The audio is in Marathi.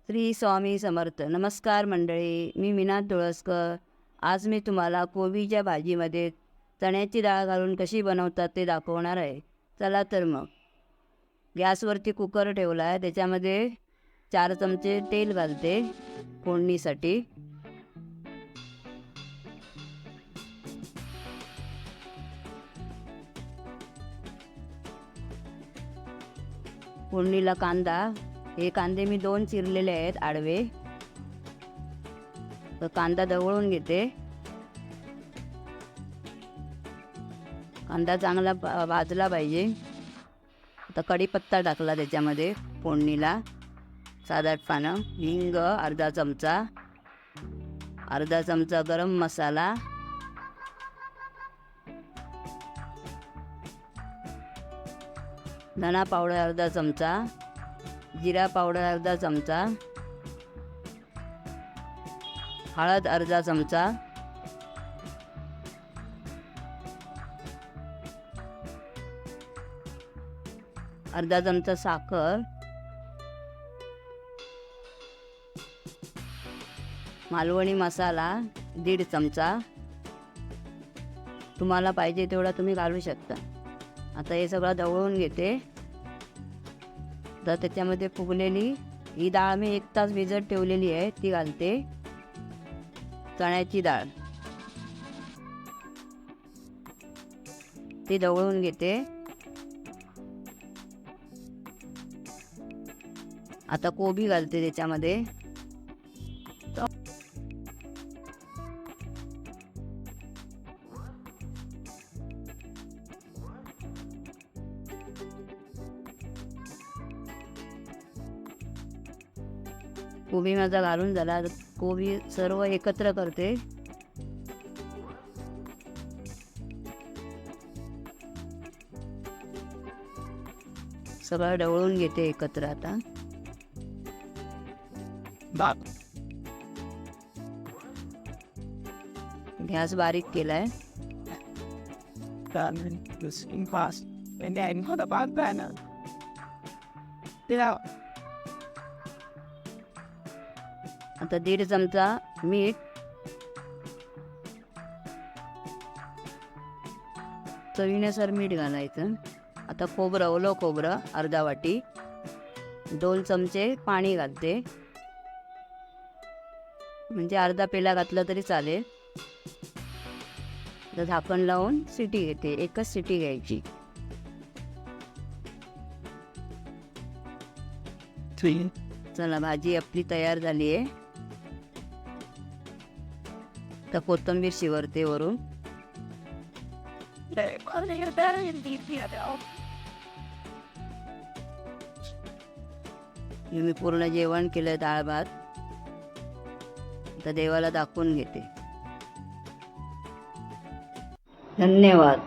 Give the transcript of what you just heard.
श्री स्वामी समर्थ. नमस्कार मंडळी, मी मीना तुळसकर. आज मी तुम्हाला कोबीच्या भाजीमध्ये चण्याची डाळ घालून कशी बनवतात ते दाखवणार आहे. चला तर मग. गॅसवरती कुकर ठेवला आहे, त्याच्यामध्ये 4 चमचे तेल घालते फोडणीसाठी. फोडणीला कांदा, हे कांदे मी 2 चिरलेले आहेत आडवे. तर कांदा ढवळून घेते. कांदा चांगला भाजला पाहिजे. आता कढीपत्ता टाकला त्याच्यामध्ये फोडणीला 7-8 पानं. हिंग अर्धा चमचा गरम मसाला, धना पावडर अर्धा चमचा, जिरा पावडर अर्धा चमचा, हळद अर्धा चमचा, अर्धा चमचा साखर, मालवणी मसाला 1.5 चमचा. तुम्हाला पाहिजे तेवढा तुम्ही घालू शकता. आता हे सगळं ढवळून घेते. तर त्याच्यामध्ये फुगलेली ही डाळ मी 1 तास भिजत ठेवलेली आहे, ती घालते. चण्याची डाळ ती ढवळून घेते. आता कोबी घालते त्याच्यामध्ये. कोबी माझा घालून झाला. कोबी सर्व एकत्र करते. सगळं ढवळून घेते एकत्र. आता गॅस बारीक केलाय. आता 1.5 चमचा मीठ, चवीनुसार मीठ घालायचं. आता ओलं खोबरं अर्धा वाटी, 2 चमचे पाणी घालते. म्हणजे अर्धा पेला घातला तरी चालेल. आता झाकण लावून शिटी घेते. 1च शिटी घ्यायची. चला, भाजी आपली तयार झाली आहे. तर कोथिंबीर शिवरते वरून. मी पूर्ण जेवण केलं, डाळ भात. तर देवाला दाखवून घेते. धन्यवाद.